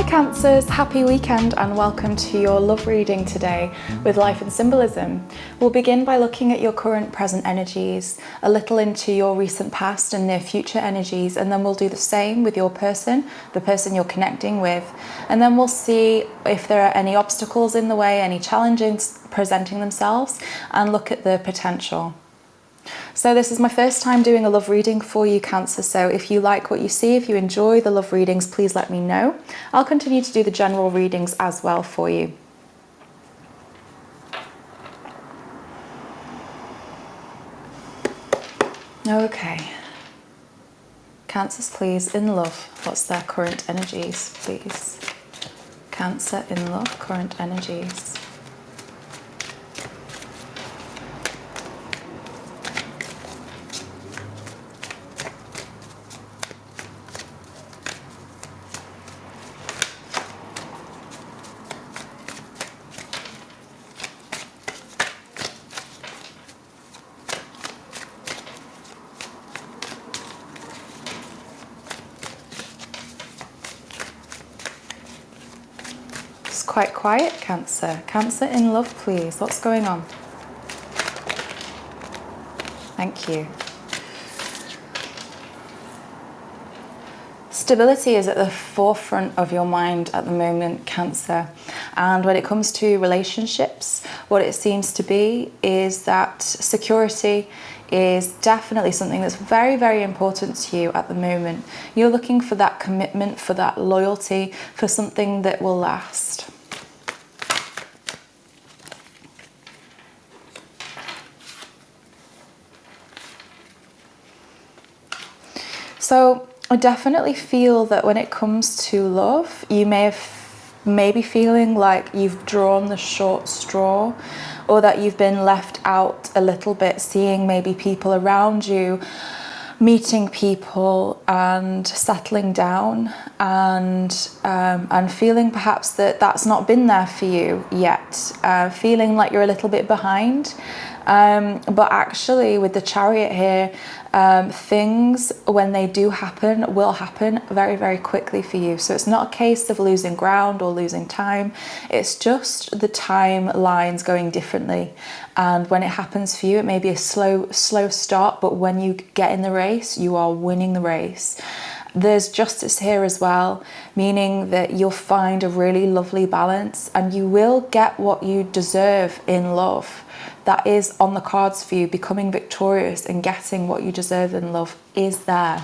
Hi Cancers, happy weekend and welcome to your love reading today with Life and Symbolism. We'll begin by looking at your current present energies, a little into your recent past and near future energies, and then we'll do the same with your person, the person you're connecting with, and then we'll see if there are any obstacles in the way, any challenges presenting themselves, and look at the potential. So this is my first time doing a love reading for you, Cancer, so if you like what you see, if you enjoy the love readings, please let me know. I'll continue to do the general readings as well for you. Okay. Cancers, please, in love, what's their current energies, please? Cancer in love, current energies. It's quite quiet, Cancer. Cancer in love, please. What's going on? Thank you. Stability is at the forefront of your mind at the moment, Cancer. And when it comes to relationships, what it seems to be is that security is definitely something that's very, very important to you at the moment. You're looking for that commitment, for that loyalty, for something that will last. So I definitely feel that when it comes to love, you may be feeling like you've drawn the short straw, or that you've been left out a little bit, seeing maybe people around you, meeting people and settling down, and feeling perhaps that that's not been there for you yet, feeling like you're a little bit behind. But actually with the Chariot here, things, when they do happen, will happen very, very quickly for you. So it's not a case of losing ground or losing time. It's just the timelines going differently. And when it happens for you, it may be a slow start, but when you get in the race, you are winning the race. There's justice here as well, meaning that you'll find a really lovely balance and you will get what you deserve in love. That is on the cards for you. Becoming victorious and getting what you deserve in love is there.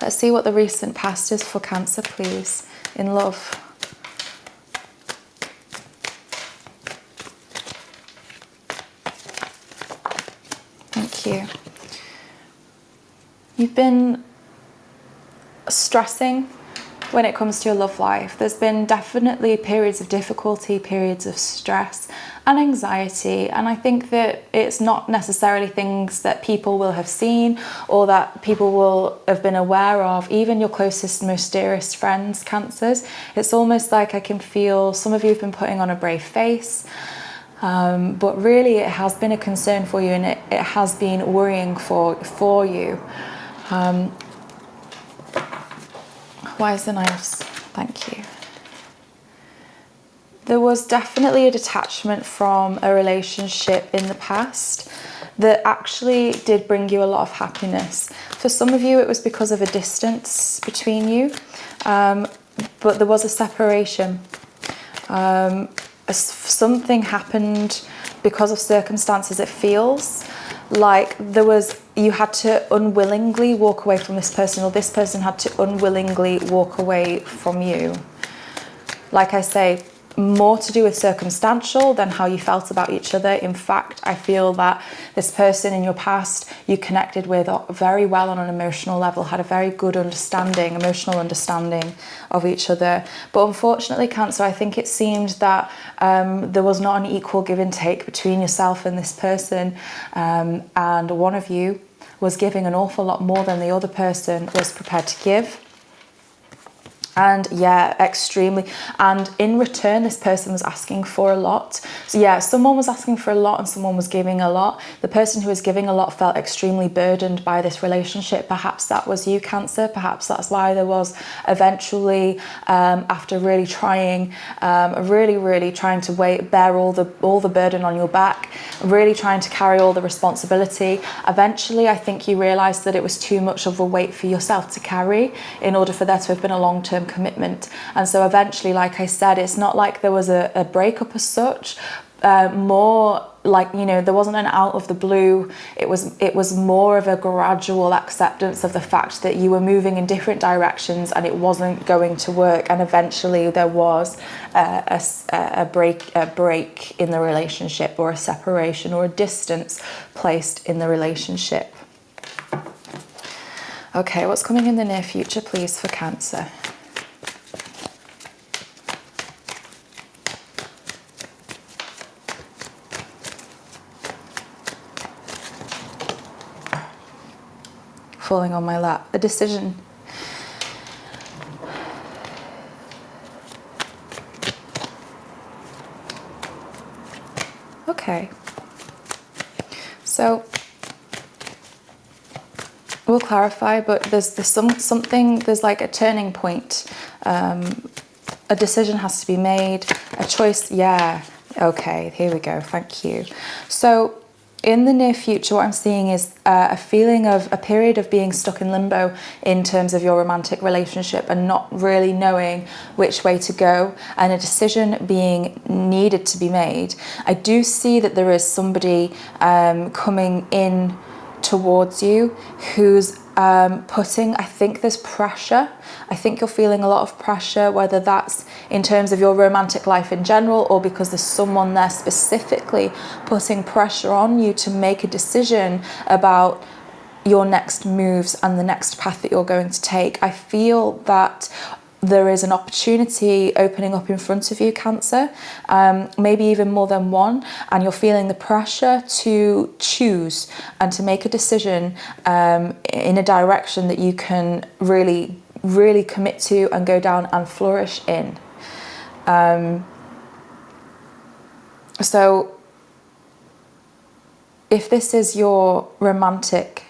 Let's see what the recent past is for Cancer, please, in love. Thank you. You've been stressing when it comes to your love life. There's been definitely periods of difficulty, periods of stress and anxiety, and I think that it's not necessarily things that people will have seen or that people will have been aware of, even your closest, most dearest friends, Cancers. It's almost like I can feel some of you have been putting on a brave face, but really it has been a concern for you, and it has been worrying for you. Why is the Knives? Thank you. There was definitely a detachment from a relationship in the past that actually did bring you a lot of happiness. For some of you, it was because of a distance between you, but there was a separation. Something happened because of circumstances. It feels like you had to unwillingly walk away from this person, or this person had to unwillingly walk away from you. Like I say, more to do with circumstantial than how you felt about each other. In fact, I feel that this person in your past you connected with very well on an emotional level, had a very good emotional understanding of each other. But unfortunately, Cancer, I think it seemed that there was not an equal give and take between yourself and this person, and one of you was giving an awful lot more than the other person was prepared to give. And yeah, extremely. And in return, this person was asking for a lot. So yeah, someone was asking for a lot and someone was giving a lot. The person who was giving a lot felt extremely burdened by this relationship. Perhaps that was you, Cancer. Perhaps that's why there was eventually, after really trying, really trying to bear all the burden on your back, really trying to carry all the responsibility. Eventually, I think you realised that it was too much of a weight for yourself to carry in order for there to have been a long-term commitment. And so eventually, like I said, it's not like there was a breakup as such, more like, you know, there wasn't an out of the blue. It was more of a gradual acceptance of the fact that you were moving in different directions and it wasn't going to work. And eventually there was a break in the relationship, or a separation, or a distance placed in the relationship. Okay, what's coming in the near future, please, for Cancer? Falling on my lap. A decision. Okay. So we'll clarify, but there's something, there's like a turning point. A decision has to be made, a choice. Yeah. Okay, here we go. Thank you. So in the near future, what I'm seeing is a feeling of a period of being stuck in limbo in terms of your romantic relationship and not really knowing which way to go, and a decision being needed to be made. I do see that there is somebody coming in towards you who's putting, I think there's pressure. I think you're feeling a lot of pressure, whether that's in terms of your romantic life in general, or because there's someone there specifically putting pressure on you to make a decision about your next moves and the next path that you're going to take. I feel that there is an opportunity opening up in front of you, Cancer, maybe even more than one, and you're feeling the pressure to choose and to make a decision in a direction that you can really commit to and go down and flourish in. So if this is your romantic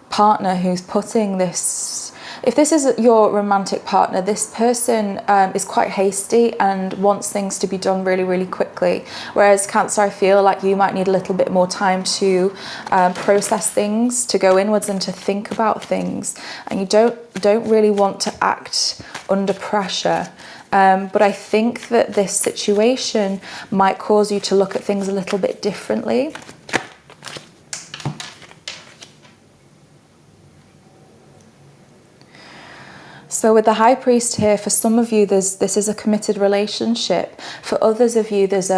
partner who's putting this, if this is your romantic partner, this person is quite hasty and wants things to be done really quickly. Whereas Cancer, I feel like you might need a little bit more time to process things, to go inwards and to think about things. And you don't really want to act under pressure. But I think that this situation might cause you to look at things a little bit differently. So with the High Priest here, for some of you, this is a committed relationship. For others of you, it's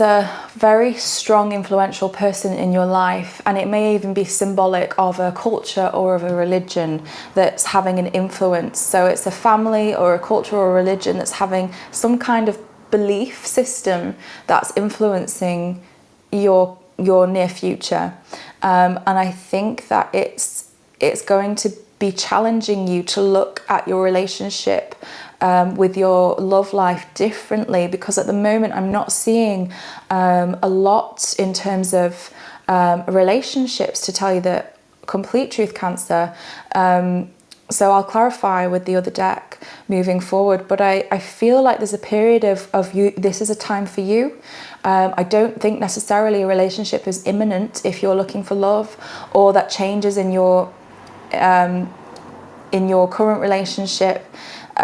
a very strong, influential person in your life, and it may even be symbolic of a culture or of a religion that's having an influence. So it's a family or a culture or a religion that's having some kind of belief system that's influencing your near future. And I think that it's going to be challenging you to look at your relationship with your love life differently, because at the moment I'm not seeing a lot in terms of relationships, to tell you the complete truth, Cancer. So I'll clarify with the other deck moving forward, but I feel like there's a period of you, this is a time for you. I don't think necessarily a relationship is imminent if you're looking for love, or that changes in your current relationship,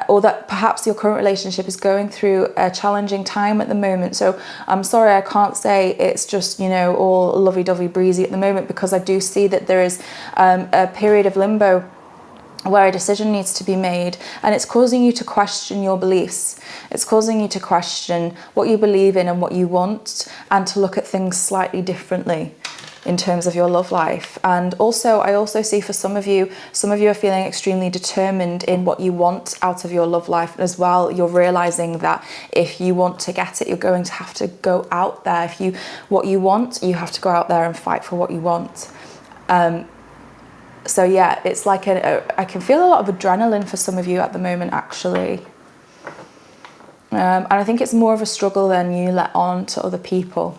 or that perhaps your current relationship is going through a challenging time at the moment. So I'm sorry, I can't say it's just, you know, all lovey-dovey breezy at the moment, because I do see that there is a period of limbo where a decision needs to be made, and it's causing you to question your beliefs. It's causing you to question what you believe in and what you want, and to look at things slightly differently in terms of your love life. And also, I also see for some of you are feeling extremely determined in what you want out of your love life as well. You're realizing that if you want to get it, you're going to have to go out there. What you want, you have to go out there and fight for what you want. So yeah, it's like I can feel a lot of adrenaline for some of you at the moment, actually. And I think it's more of a struggle than you let on to other people.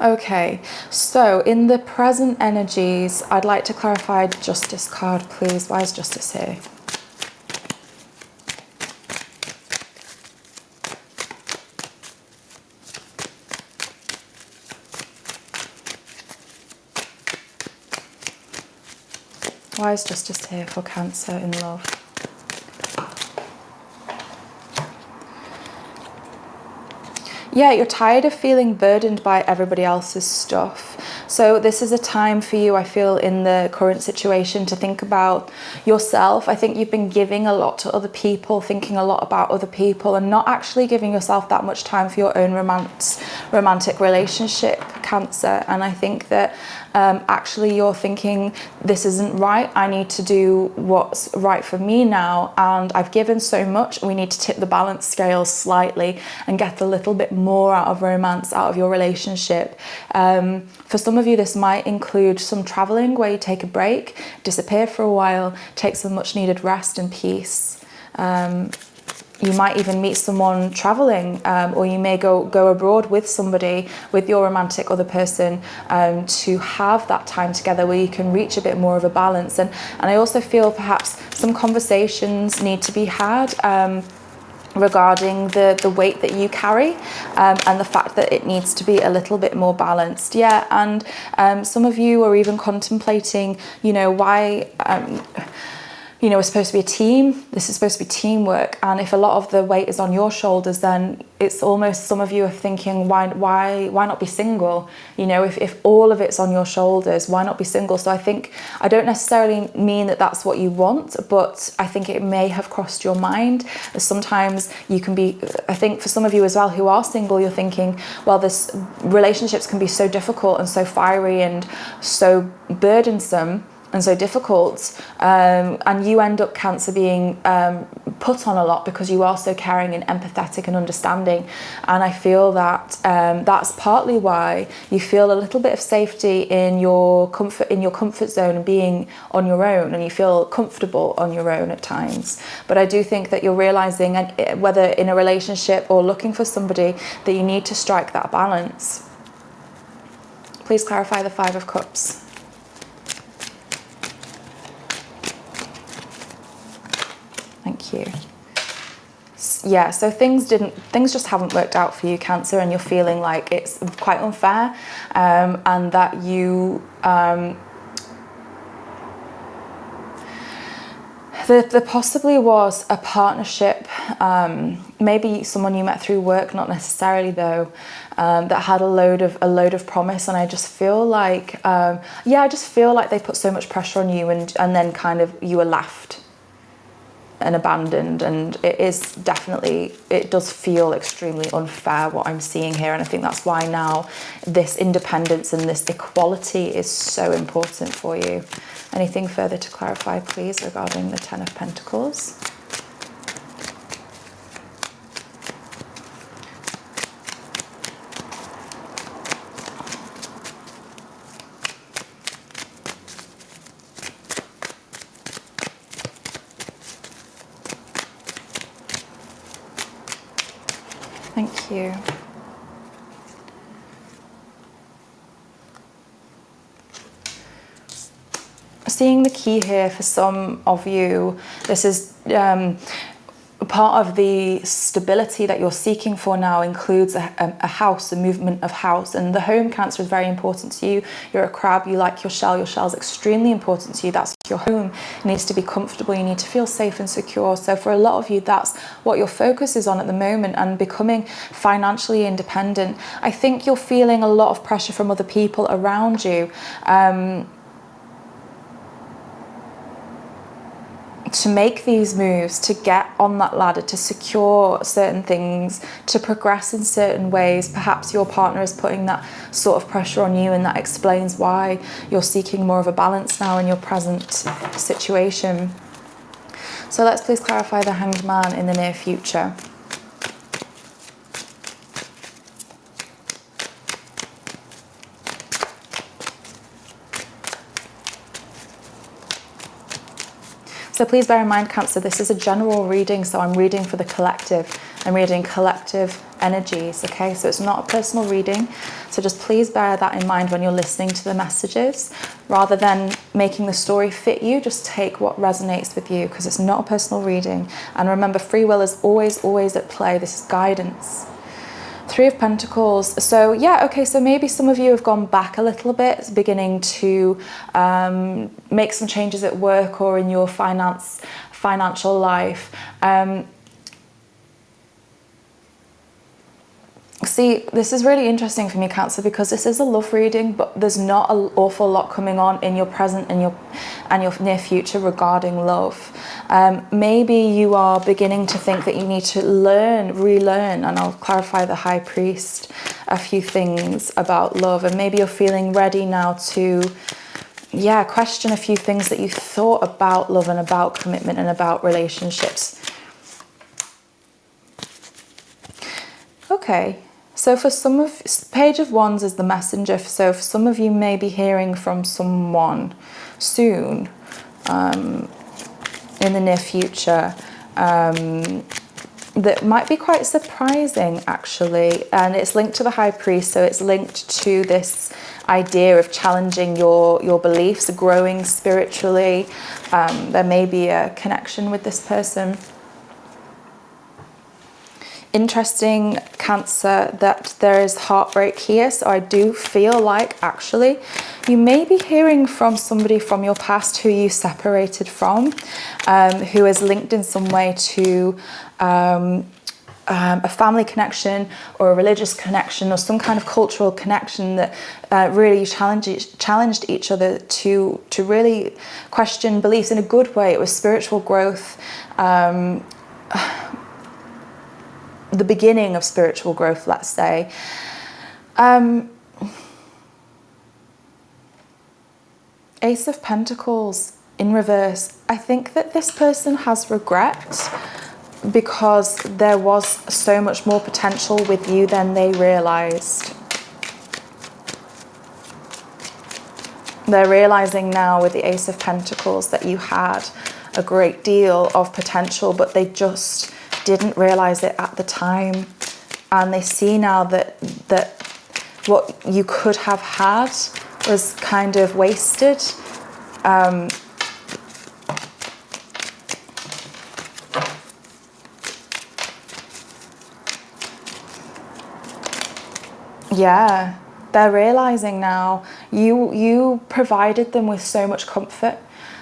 Okay, so in the present energies, I'd like to clarify Justice card, please. Why is Justice here? Why is Justice here for Cancer in love? Yeah, you're tired of feeling burdened by everybody else's stuff. So this is a time for you, I feel, in the current situation to think about yourself. I think you've been giving a lot to other people, thinking a lot about other people, and not actually giving yourself that much time for your own romantic relationship, Cancer. And I think that actually you're thinking, this isn't right, I need to do what's right for me now, and I've given so much, we need to tip the balance scales slightly and get a little bit more out of romance, out of your relationship. For some of you, this might include some traveling where you take a break, disappear for a while, take some much needed rest and peace. You might even meet someone traveling, or you may go abroad with somebody, with your romantic other person, to have that time together where you can reach a bit more of a balance. And I also feel perhaps some conversations need to be had regarding the weight that you carry, and the fact that it needs to be a little bit more balanced. Yeah, and some of you are even contemplating, why... we're supposed to be a team. This is supposed to be teamwork. And if a lot of the weight is on your shoulders, then it's almost, some of you are thinking, why not be single? If all of it's on your shoulders, why not be single? So I don't necessarily mean that that's what you want, but I think it may have crossed your mind. Sometimes you can be, I think for some of you as well who are single, you're thinking, well, this relationships can be so difficult and so fiery and so burdensome and so difficult, and you end up, Cancer, being put on a lot because you are so caring and empathetic and understanding. And I feel that that's partly why you feel a little bit of safety in your comfort zone and being on your own, and you feel comfortable on your own at times. But I do think that you're realizing, whether in a relationship or looking for somebody, that you need to strike that balance. Please clarify the Five of Cups. Thank you. Yeah, so things just haven't worked out for you, Cancer, and you're feeling like it's quite unfair, and that you there possibly was a partnership, maybe someone you met through work, not necessarily though, that had a load of promise, and I just feel like they put so much pressure on you, and then kind of you were left and abandoned, and it does feel extremely unfair what I'm seeing here. And I think that's why now this independence and this equality is so important for you. Anything further to clarify, please, regarding the Ten of Pentacles? Thank you. Seeing the key here for some of you, this is part of the stability that you're seeking for now includes a house, a movement of house. And the home, Cancer, is very important to you. You're a crab, you like your shell. Your shell is extremely important to you. That's your home. It needs to be comfortable. You need to feel safe and secure. So for a lot of you, that's what your focus is on at the moment, and becoming financially independent. I think you're feeling a lot of pressure from other people around you, to make these moves, to get on that ladder, to secure certain things, to progress in certain ways. Perhaps your partner is putting that sort of pressure on you, and that explains why you're seeking more of a balance now in your present situation. So let's please clarify the Hanged Man in the near future. So please bear in mind, Cancer, this is a general reading, so I'm reading for the collective. I'm reading collective energies, okay? So it's not a personal reading. So just please bear that in mind when you're listening to the messages. Rather than making the story fit you, just take what resonates with you, because it's not a personal reading. And remember, free will is always, always at play. This is guidance. Three of Pentacles. So yeah, okay, so maybe some of you have gone back a little bit, beginning to make some changes at work or in your financial life. See, this is really interesting for me, Cancer, because this is a love reading, but there's not an awful lot coming on in your present and your near future regarding love. Maybe you are beginning to think that you need to relearn, and I'll clarify the High Priest, a few things about love, and maybe you're feeling ready now to, yeah, question a few things that you thought about love and about commitment and about relationships. Okay. So for some of, Page of Wands is the messenger. So for some of you may be hearing from someone soon, in the near future, that might be quite surprising actually. And it's linked to the High Priest, so it's linked to this idea of challenging your beliefs, growing spiritually. There may be a connection with this person. Interesting, Cancer, that there is heartbreak here. So I do feel like actually you may be hearing from somebody from your past who you separated from, who is linked in some way to a family connection or a religious connection or some kind of cultural connection that really challenged each other to really question beliefs in a good way. It was spiritual growth, the beginning of spiritual growth, let's say. Ace of Pentacles in reverse. I think that this person has regret because there was so much more potential with you than they realized. They're realizing now with the Ace of Pentacles that you had a great deal of potential, but they just didn't realize it at the time, and they see now that what you could have had was kind of wasted. Yeah, they're realizing now you provided them with so much comfort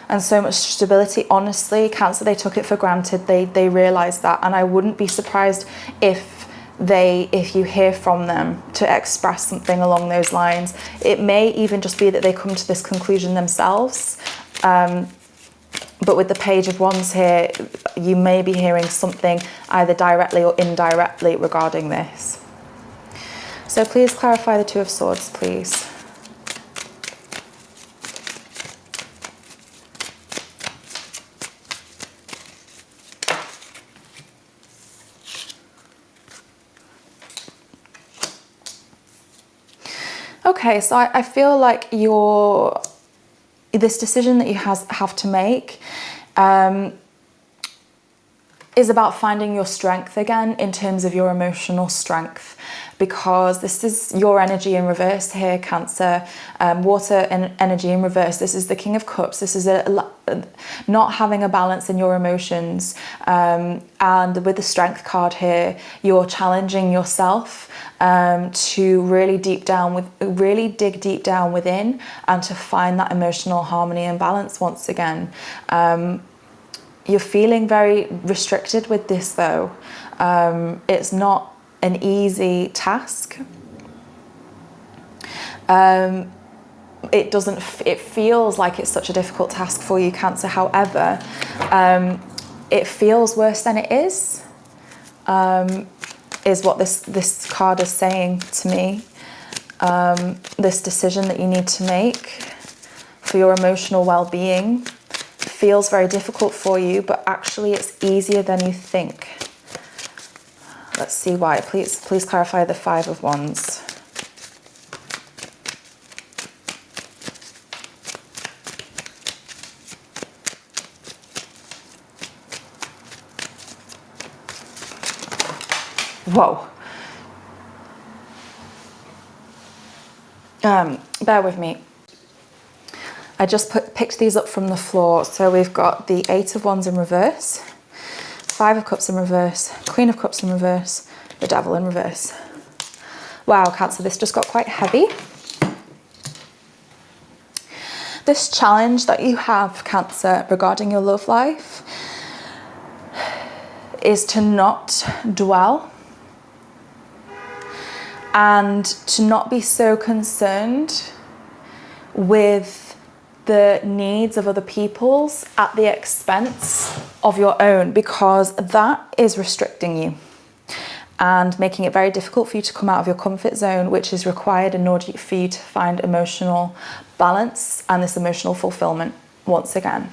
and so much stability. Honestly, Cancer, they took it for granted. They realized that, and I wouldn't be surprised if you hear from them to express something along those lines. It may even just be that they come to this conclusion themselves. But with the Page of Wands here, you may be hearing something either directly or indirectly regarding this. So please clarify the Two of Swords, please. Okay, so I feel like this decision that you have to make is about finding your strength again in terms of your emotional strength, because this is your energy in reverse here, Cancer. Water energy in reverse. This is the King of Cups. This is not having a balance in your emotions. And with the Strength card here, you're challenging yourself to really dig deep down within and to find that emotional harmony and balance once again. You're feeling very restricted with this though. It's not an easy task. It feels like it's such a difficult task for you, Cancer. However, it feels worse than it is what this card is saying to me. This decision that you need to make for your emotional well-being feels very difficult for you, but actually it's easier than you think. Let's see why. Please clarify the Five of Wands. Whoa. Bear with me. I just picked these up from the floor. So we've got the 8 of Wands in reverse, 5 of Cups in reverse, Queen of Cups in reverse, the Devil in reverse. Wow, Cancer, this just got quite heavy. This challenge that you have, Cancer, regarding your love life is to not dwell and to not be so concerned with the needs of other people's at the expense of your own, because that is restricting you and making it very difficult for you to come out of your comfort zone, which is required in order for you to find emotional balance and this emotional fulfillment once again.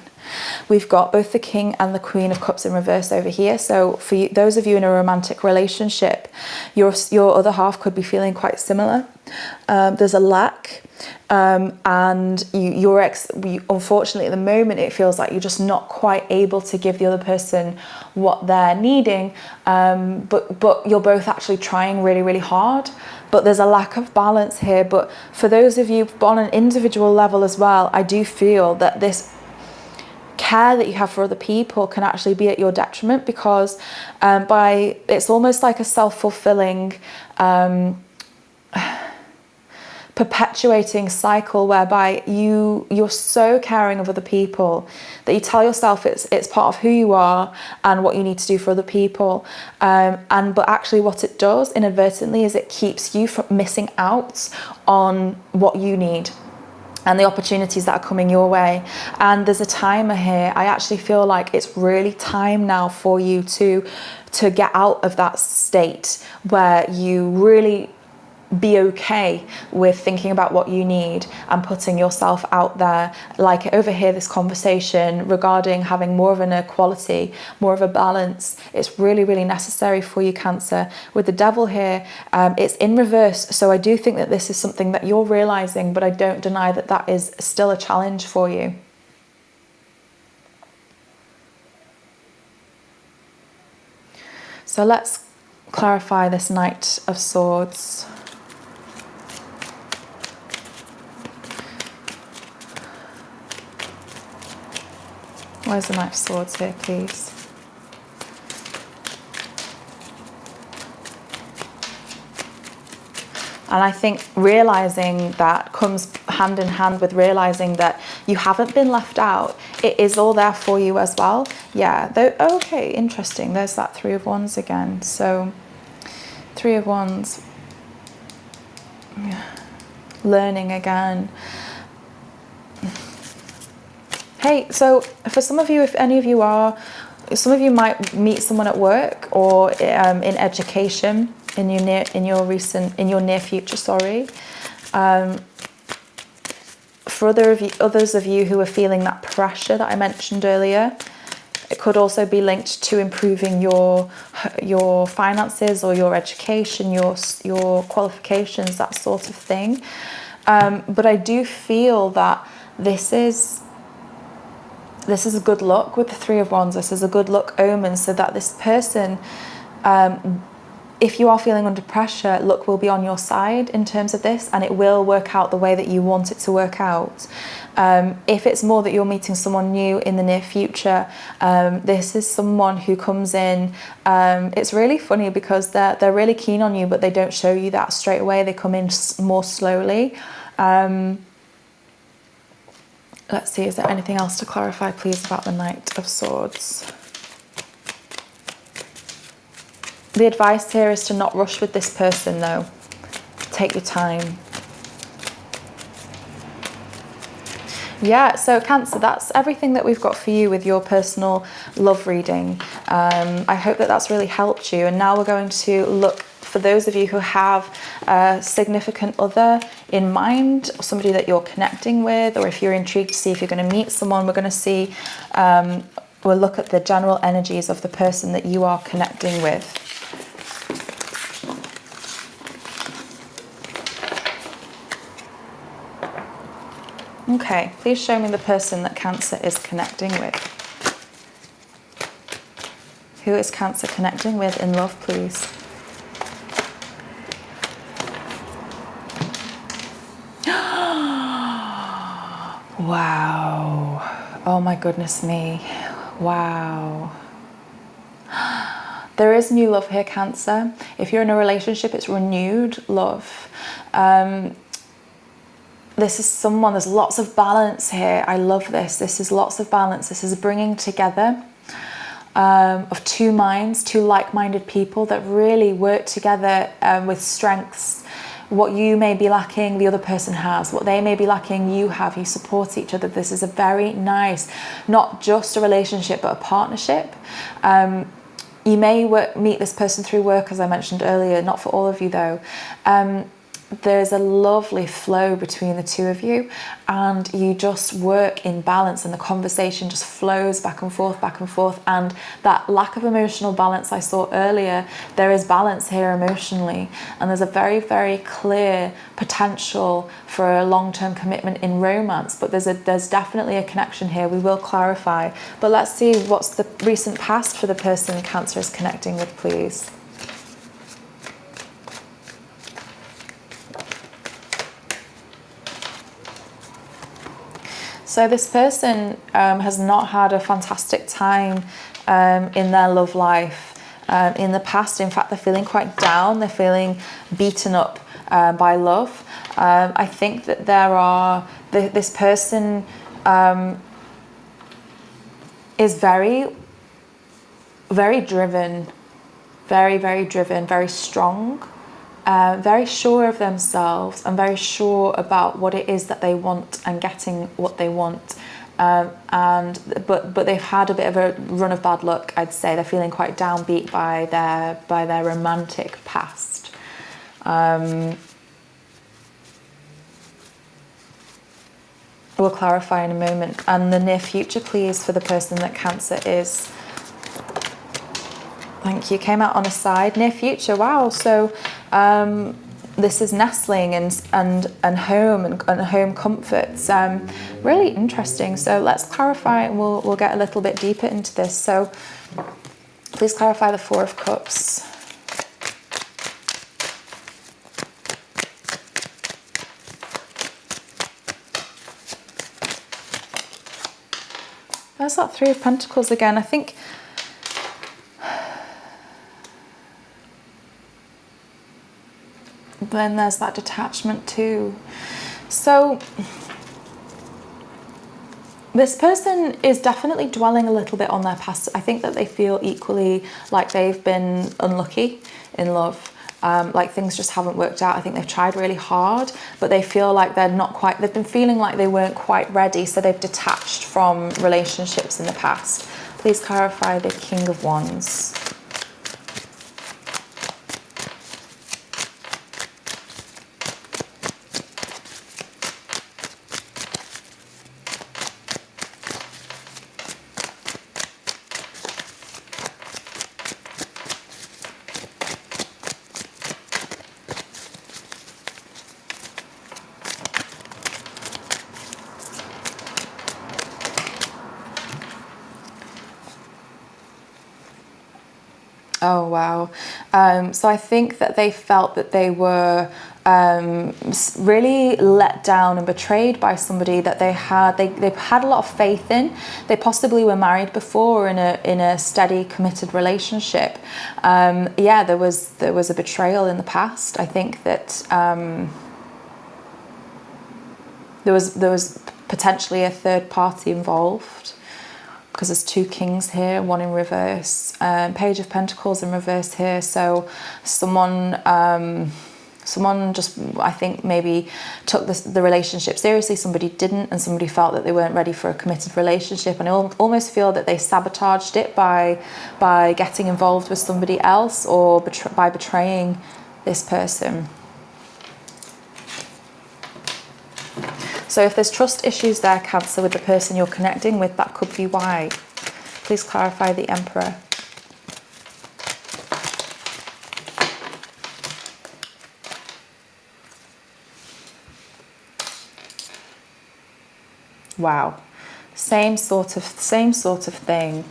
We've got both the King and the Queen of Cups in reverse over here. So for you, those of you in a romantic relationship, your other half could be feeling quite similar. There's a lack, and unfortunately at the moment it feels like you're just not quite able to give the other person what they're needing, but you're both actually trying really, really hard. But there's a lack of balance here. But for those of you on an individual level as well, I do feel that this care that you have for other people can actually be at your detriment, because it's almost like a self-fulfilling perpetuating cycle whereby you're so caring of other people that you tell yourself it's part of who you are and what you need to do for other people, but actually what it does inadvertently is it keeps you from missing out on what you need and the opportunities that are coming your way. And there's a timer here. I actually feel like it's really time now for you to get out of that state where you really be okay with thinking about what you need and putting yourself out there. Like over here, this conversation regarding having more of an equality, more of a balance, it's really, really necessary for you, Cancer. With the Devil here, it's in reverse. So I do think that this is something that you're realizing, but I don't deny that that is still a challenge for you. So let's clarify this Knight of Swords. Where's the Knight of Swords here, please? And I think realizing that comes hand in hand with realizing that you haven't been left out. It is all there for you as well. Yeah, okay, interesting. There's that 3 of Wands again. So 3 of Wands. Yeah. Learning again. Hey, so for some of you, if any of you are, some of you might meet someone at work or in education in your near future. Sorry. For others of you who are feeling that pressure that I mentioned earlier, it could also be linked to improving your finances or your education, your qualifications, that sort of thing. But I do feel that this is a good luck with the 3 of Wands. This is a good luck omen, so that this person, if you are feeling under pressure, luck will be on your side in terms of this, and it will work out the way that you want it to work out. If it's more that you're meeting someone new in the near future, this is someone who comes in, it's really funny because they're really keen on you, but they don't show you that straight away. They come in more slowly. Let's see, is there anything else to clarify, please, about the Knight of Swords? The advice here is to not rush with this person, though. Take your time. Yeah, so Cancer, that's everything that we've got for you with your personal love reading. I hope that that's really helped you. And now we're going to look for those of you who have a significant other in mind, or somebody that you're connecting with, or if you're intrigued to see if you're going to meet someone, we're going to see, we'll look at the general energies of the person that you are connecting with. Okay, please show me the person that Cancer is connecting with. Who is Cancer connecting with in love, please? Wow. Oh my goodness me. Wow. There is new love here, Cancer. If you're in a relationship, it's renewed love. This is someone, there's lots of balance here. I love this. This is lots of balance. This is bringing together of two minds, two like-minded people that really work together with strengths. What you may be lacking, the other person has. What they may be lacking, you have. You support each other. This is a very nice, not just a relationship, but a partnership. You may meet this person through work, as I mentioned earlier, not for all of you though. There's a lovely flow between the two of you, and you just work in balance, and the conversation just flows back and forth, and that lack of emotional balance I saw earlier, there is balance here emotionally, and there's a very, very clear potential for a long-term commitment in romance, but there's definitely a connection here. We will clarify, but let's see what's the recent past for the person Cancer is connecting with, please. So this person has not had a fantastic time in their love life in the past. In fact, they're feeling quite down. They're feeling beaten up by love. I think that this person is very, very driven, very driven, very strong. Very sure of themselves and very sure about what it is that they want and getting what they want, but they've had a bit of a run of bad luck. I'd say they're feeling quite downbeat by their romantic past. We'll clarify in a moment. And the near future, please, for the person that Cancer is. Thank you. Came out on a side. Near future. Wow. So this is nestling and home and home comforts. Really interesting. So let's clarify, and we'll get a little bit deeper into this. So please clarify the Four of Cups. There's that Three of Pentacles again. I think then there's that detachment too. So this person is definitely dwelling a little bit on their past. I think that they feel equally like they've been unlucky in love. Like things just haven't worked out. I think they've tried really hard, but they feel like they've been feeling like they weren't quite ready, so they've detached from relationships in the past. Please clarify the King of Wands. Oh, wow. So I think that they felt that they were really let down and betrayed by somebody that they've had a lot of faith in. They possibly were married before in a steady, committed relationship. Yeah, there was a betrayal in the past. I think that there was potentially a third party involved, because there's two kings here, one in reverse, Page of Pentacles in reverse here. So someone just, I think, maybe took the relationship seriously, somebody didn't, and somebody felt that they weren't ready for a committed relationship, and I almost feel that they sabotaged it by getting involved with somebody else, or by betraying this person. So if there's trust issues there, Cancer, with the person you're connecting with, that could be why. Please clarify the Emperor. Wow. Same sort of thing.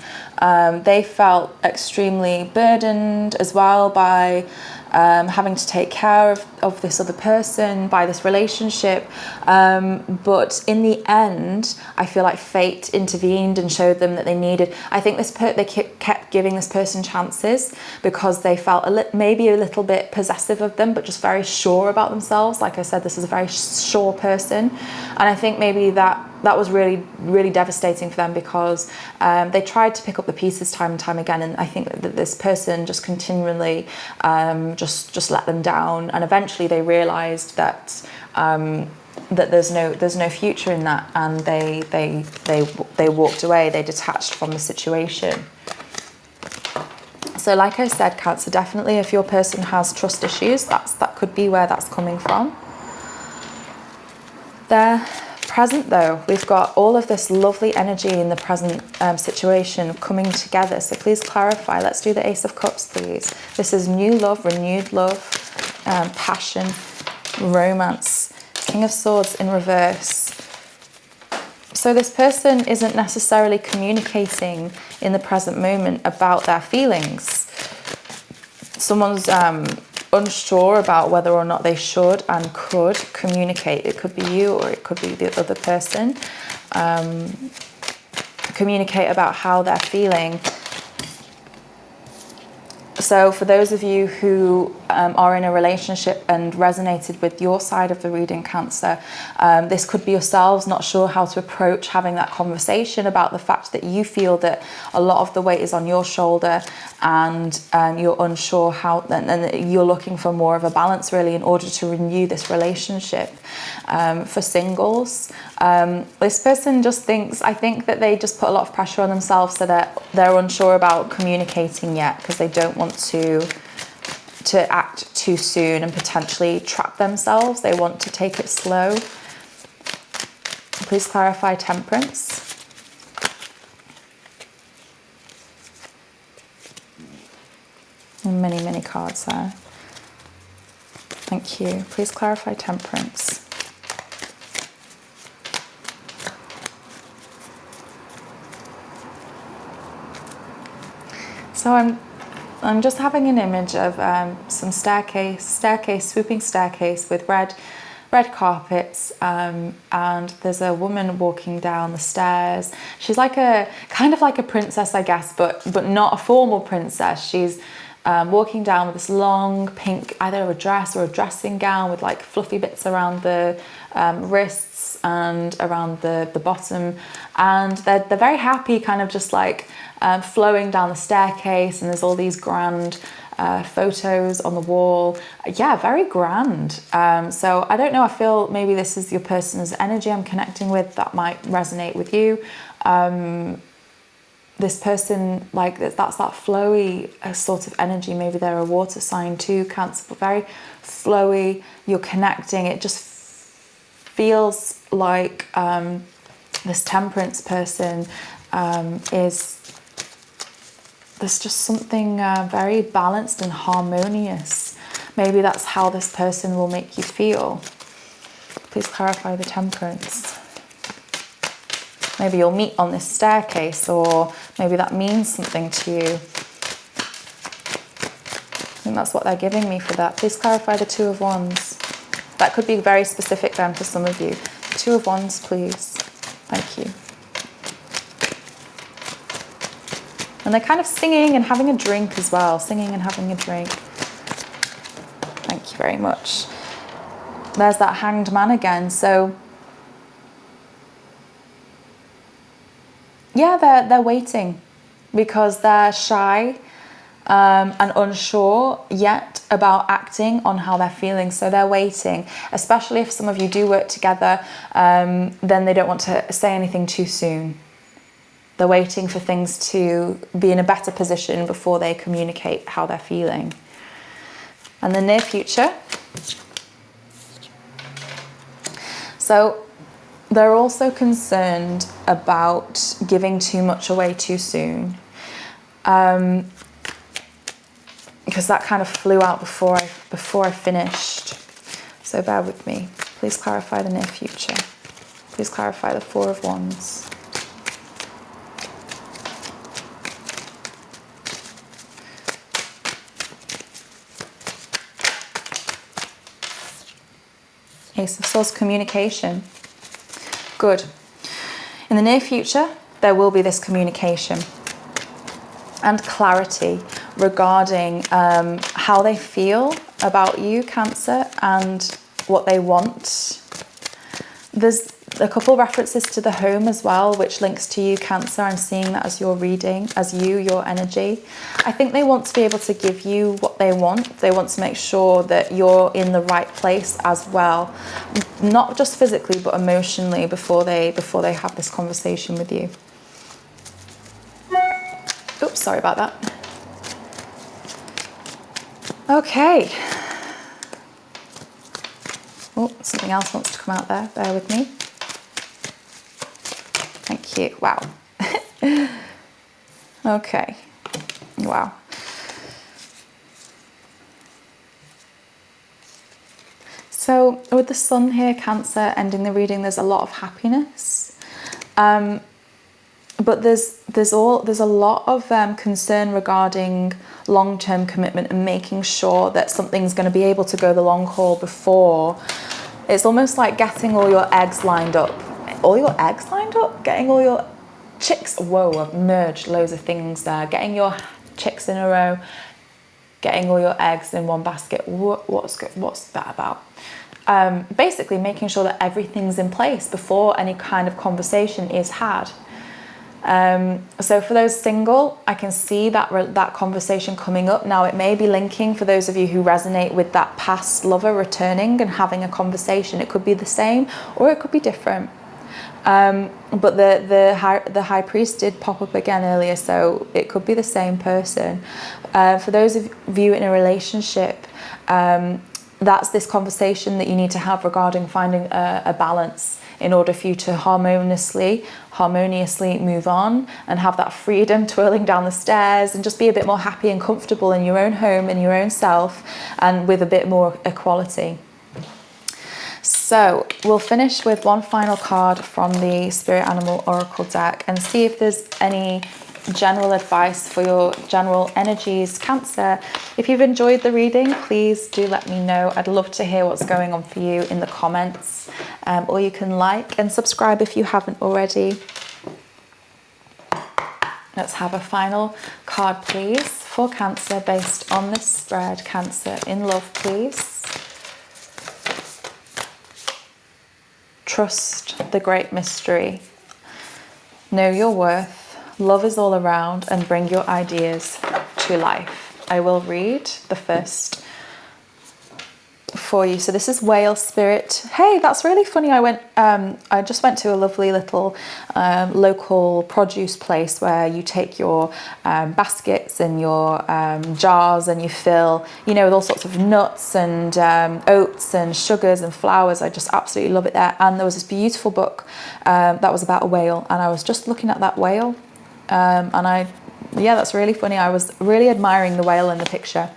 They felt extremely burdened as well by having to take care of this other person by this relationship. But in the end, I feel like fate intervened and showed them that they needed, I think they kept giving this person chances because they felt maybe a little bit possessive of them, but just very sure about themselves. Like I said, this is a very sure person. And I think maybe that was really, really devastating for them because they tried to pick up the pieces time and time again. And I think that this person just continually just let them down. And eventually they realized that that there's no future in that, and they walked away. They detached from the situation. So like I said, Cancer, definitely if your person has trust issues, that could be where that's coming from. Their present though, we've got all of this lovely energy in the present situation coming together. So please clarify. Let's do the Ace of Cups, please. This is new love, renewed love, passion, romance. King of Swords in reverse. So this person isn't necessarily communicating in the present moment about their feelings. Someone's unsure about whether or not they should and could communicate. It could be you or it could be the other person. Communicate about how they're feeling. So for those of you who are in a relationship and resonated with your side of the reading, Cancer, this could be yourselves not sure how to approach having that conversation about the fact that you feel that a lot of the weight is on your shoulder, and you're unsure how, and you're looking for more of a balance really in order to renew this relationship. For singles, this person just I think that they just put a lot of pressure on themselves, so that they're unsure about communicating yet because they don't want to act too soon and potentially trap themselves. They want to take it slow. Please clarify Temperance. And many, many cards there. Thank you. Please clarify Temperance. So I'm just having an image of some swooping staircase with red carpets, and there's a woman walking down the stairs. She's like kind of like a princess, I guess, but not a formal princess. She's walking down with this long pink, either a dress or a dressing gown with like fluffy bits around the wrists and around the bottom, and they're very happy, kind of just like flowing down the staircase, and there's all these grand photos on the wall. Yeah, very grand. So I don't know, I feel maybe this is your person's energy I'm connecting with that might resonate with you. This person, like that's that flowy sort of energy. Maybe they're a water sign too, Cancer, but very flowy. You're connecting. It just feels like this Temperance person is, there's just something very balanced and harmonious. Maybe that's how this person will make you feel. Please clarify the Temperance. Maybe you'll meet on this staircase, or maybe that means something to you. I think that's what they're giving me for that. Please clarify the Two of Wands. That could be very specific then for some of you. Two of Wands, please. Thank you. And they're kind of singing and having a drink as well. Singing and having a drink. Thank you very much. There's that Hanged Man again. So yeah, they're waiting because they're shy and unsure yet about acting on how they're feeling. So they're waiting, especially if some of you do work together, then they don't want to say anything too soon. They're waiting for things to be in a better position before they communicate how they're feeling. And the near future. So they're also concerned about giving too much away too soon. Because that kind of flew out before I finished. So bear with me. Please clarify the near future. Please clarify the Four of Wands. Ace of Swords, communication. Good. In the near future, there will be this communication and clarity regarding how they feel about you, Cancer, and what they want. There's a couple references to the home as well, which links to you, Cancer. I'm seeing that as your reading, as your energy. I think they want to be able to give you what they want. They want to make sure that you're in the right place as well, not just physically but emotionally before they have this conversation with you. Oops, sorry about that. Okay. Oh, something else wants to come out there. Bear with me. Thank you. Wow. Okay. Wow. So with the Sun here, Cancer, ending the reading, there's a lot of happiness. But there's a lot of concern regarding long-term commitment and making sure that something's going to be able to go the long haul before. It's almost like getting all your eggs lined up. All your eggs lined up? Getting all your chicks... Whoa, I've merged loads of things there. Getting your chicks in a row. Getting all your eggs in one basket. What's that about? Basically making sure that everything's in place before any kind of conversation is had. So for those single, I can see that conversation coming up. Now it may be linking for those of you who resonate with that past lover returning and having a conversation. It could be the same or it could be different. But the High Priest did pop up again earlier, so it could be the same person. For those of you in a relationship, that's this conversation that you need to have regarding finding a balance in order for you to harmoniously move on and have that freedom twirling down the stairs and just be a bit more happy and comfortable in your own home, in your own self, and with a bit more equality. So we'll finish with one final card from the Spirit Animal Oracle deck and see if there's any general advice for your general energies, Cancer. If you've enjoyed the reading, please do let me know. I'd love to hear what's going on for you in the comments, or you can like and subscribe if you haven't already. Let's have a final card, please, for Cancer based on this spread. Cancer in love, please. Trust the great mystery. Know your worth. Love is all around, and bring your ideas to life. I will read the first for you. So this is Whale Spirit. Hey, that's really funny. I just went to a lovely little local produce place where you take your baskets and your jars and you fill, with all sorts of nuts and oats and sugars and flours. I just absolutely love it there. And there was this beautiful book that was about a whale, and I was just looking at that whale. That's really funny. I was really admiring the whale in the picture.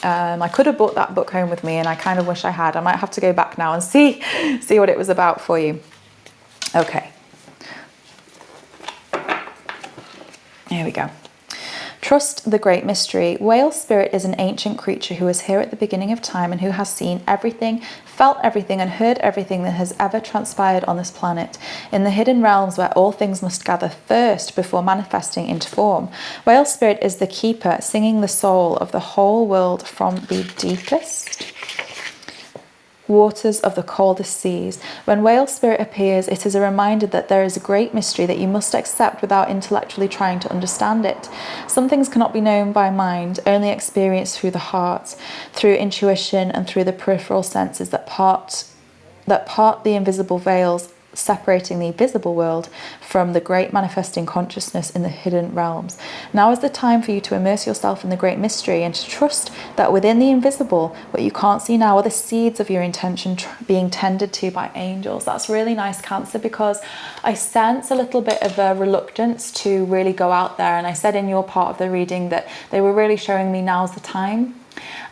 I could have brought that book home with me, and I kind of wish I had. I might have to go back now and see what it was about for you. Okay. Here we go. Trust the great mystery. Whale Spirit is an ancient creature who was here at the beginning of time and who has seen everything, felt everything, and heard everything that has ever transpired on this planet, in the hidden realms where all things must gather first before manifesting into form. Whale Spirit is the keeper, singing the soul of the whole world from the deepest waters of the coldest seas. When Whale Spirit appears, it is a reminder that there is a great mystery that you must accept without intellectually trying to understand it. Some things cannot be known by mind, only experienced through the heart, through intuition, and through the peripheral senses that part the invisible veils separating the visible world from the great manifesting consciousness in the hidden realms. Now is the time for you to immerse yourself in the great mystery and to trust that within the invisible, what you can't see now, are the seeds of your intention being tended to by angels. That's really nice, Cancer, because I sense a little bit of a reluctance to really go out there. And I said in your part of the reading that they were really showing me now's the time.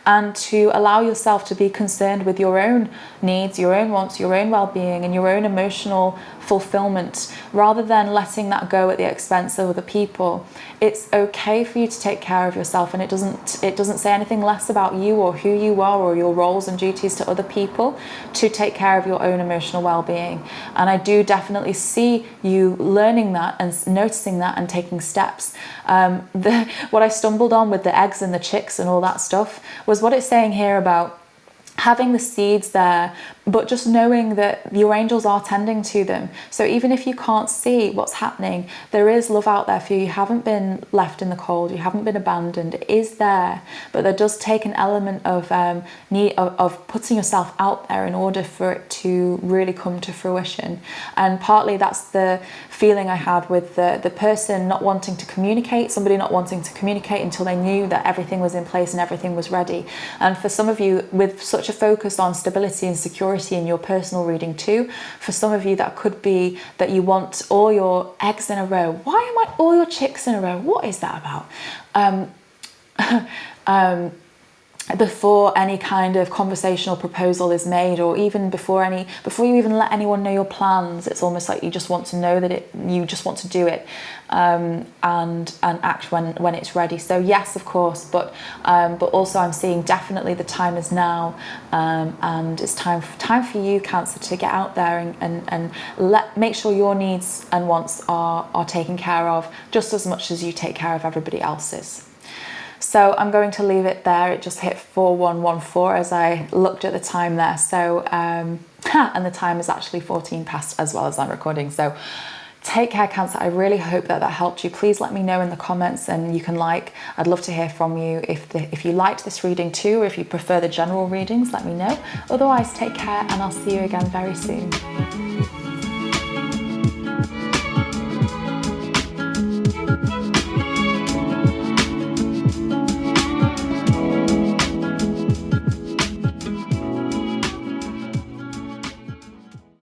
and to allow yourself to be concerned with your own needs, your own wants, your own well-being, and your own emotional fulfillment, rather than letting that go at the expense of other people. It's okay for you to take care of yourself, and it doesn't say anything less about you or who you are or your roles and duties to other people to take care of your own emotional well-being. And I do definitely see you learning that and noticing that and taking steps. What I stumbled on with the eggs and the chicks and all that stuff was what it's saying here about having the seeds there, but just knowing that your angels are tending to them. So even if you can't see what's happening, there is love out there for you. You haven't been left in the cold, you haven't been abandoned. It is there, but there does take an element of need of putting yourself out there in order for it to really come to fruition. And partly that's the feeling I had with the person not wanting to communicate, somebody not wanting to communicate until they knew that everything was in place and everything was ready. And for some of you, with such a focus on stability and security in your personal reading too, for some of you that could be that you want all your eggs in a row. Why am I all your chicks in a row? What is that about? Before any kind of conversational proposal is made, or even before you even let anyone know your plans, it's almost like you just want to know that you just want to do it, and act when it's ready. So yes, of course, but also I'm seeing definitely the time is now, and it's time for you, Cancer, to get out there and make sure your needs and wants are taken care of just as much as you take care of everybody else's. So I'm going to leave it there. It just hit 4114 as I looked at the time there. So, and the time is actually 14 past as well as I'm recording. So take care, Cancer. I really hope that helped you. Please let me know in the comments, and you can I'd love to hear from you. If you liked this reading too, or if you prefer the general readings, let me know. Otherwise, take care, and I'll see you again very soon.